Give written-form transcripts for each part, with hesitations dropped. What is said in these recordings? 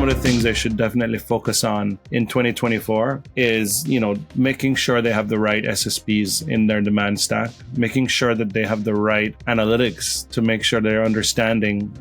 of the things they should definitely focus on in 2024 is, making sure they have the right SSPs in their demand stack, making sure that they have the right analytics to make sure they're understanding,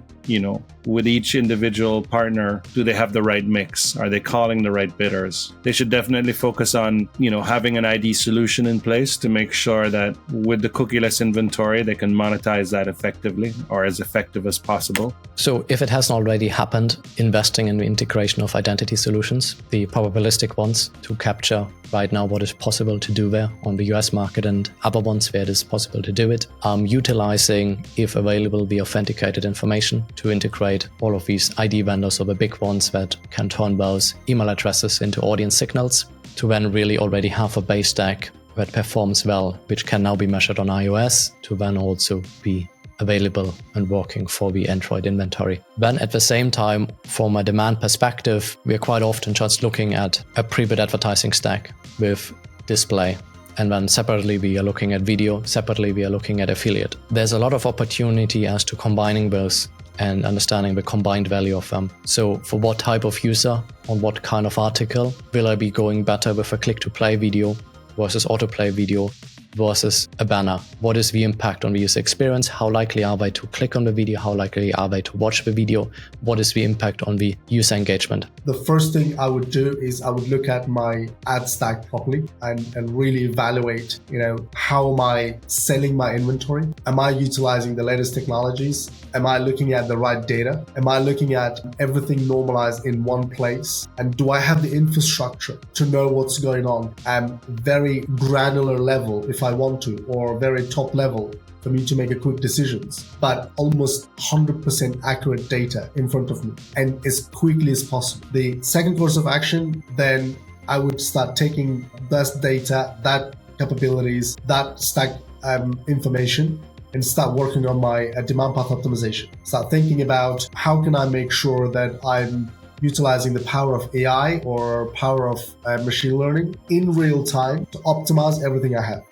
with each individual partner, do they have the right mix? Are they calling the right bidders? They should definitely focus on, having an ID solution in place to make sure that with the cookieless inventory, they can monetize that effectively or as effective as possible. So if it hasn't already happened, investing in the integration of identity solutions, the probabilistic ones to capture right now what is possible to do there on the US market and other ones where it is possible to do it, utilizing, if available, the authenticated information to integrate all of these ID vendors or the big ones that can turn those email addresses into audience signals to then really already have a base stack that performs well, which can now be measured on iOS to then also be available and working for the Android inventory. Then at the same time, from a demand perspective, we are quite often just looking at a pre-bid advertising stack with display. And then separately, we are looking at video. Separately, we are looking at affiliate. There's a lot of opportunity as to combining those and understanding the combined value of them. So for what type of user, on what kind of article, will I be going better with a click-to-play video versus autoplay video versus a banner? What is the impact on the user experience? How likely are they to click on the video? How likely are they to watch the video? What is the impact on the user engagement? The first thing I would do is I would look at my ad stack properly and really evaluate, how am I selling my inventory? Am I utilizing the latest technologies? Am I looking at the right data? Am I looking at everything normalized in one place? And do I have the infrastructure to know what's going on at very granular level if I want to, or very top level for me to make a quick decisions, but almost 100% accurate data in front of me and as quickly as possible. The second course of action, then I would start taking that data, that capabilities, that stack information, and start working on my demand path optimization. Start thinking about how can I make sure that I'm utilizing the power of AI or power of machine learning in real time to optimize everything I have.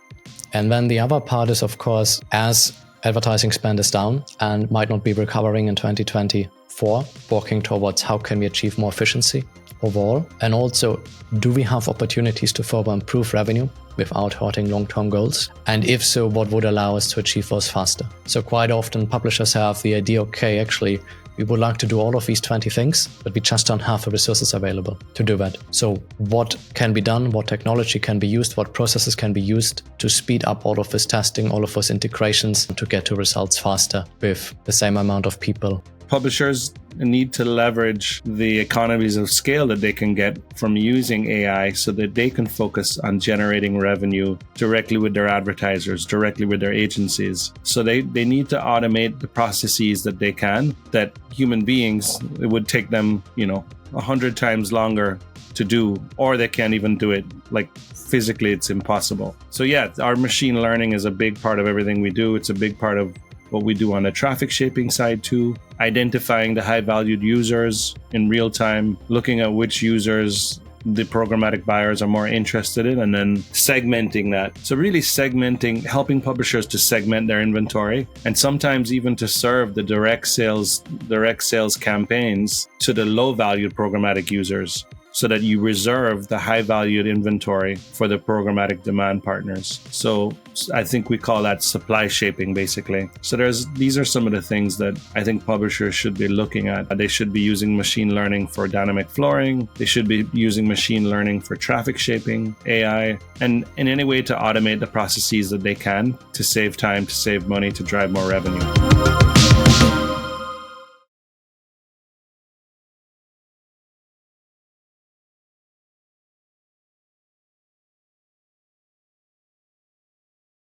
And then the other part is, of course, as advertising spend is down and might not be recovering in 2024, working towards how can we achieve more efficiency overall? And also, do we have opportunities to further improve revenue without hurting long-term goals? And if so, what would allow us to achieve those faster? So quite often publishers have the idea, okay, actually, we would like to do all of these 20 things, but we just don't have the resources available to do that. So what can be done? What technology can be used? What processes can be used to speed up all of this testing, all of those integrations to get to results faster with the same amount of people? Publishers need to leverage the economies of scale that they can get from using AI so that they can focus on generating revenue directly with their advertisers, directly with their agencies. So they need to automate the processes that they can, that human beings, it would take them, 100 times longer to do, or they can't even do it. Like physically, it's impossible. So yeah, our machine learning is a big part of everything we do. It's a big part of what we do on the traffic shaping side too, identifying the high valued users in real time, looking at which users the programmatic buyers are more interested in, and then segmenting that. So really segmenting, helping publishers to segment their inventory, and sometimes even to serve the direct sales campaigns to the low valued programmatic users, so that you reserve the high valued inventory for the programmatic demand partners. So I think we call that supply shaping, basically. So these are some of the things that I think publishers should be looking at. They should be using machine learning for dynamic flooring. They should be using machine learning for traffic shaping, AI, and in any way to automate the processes that they can to save time, to save money, to drive more revenue.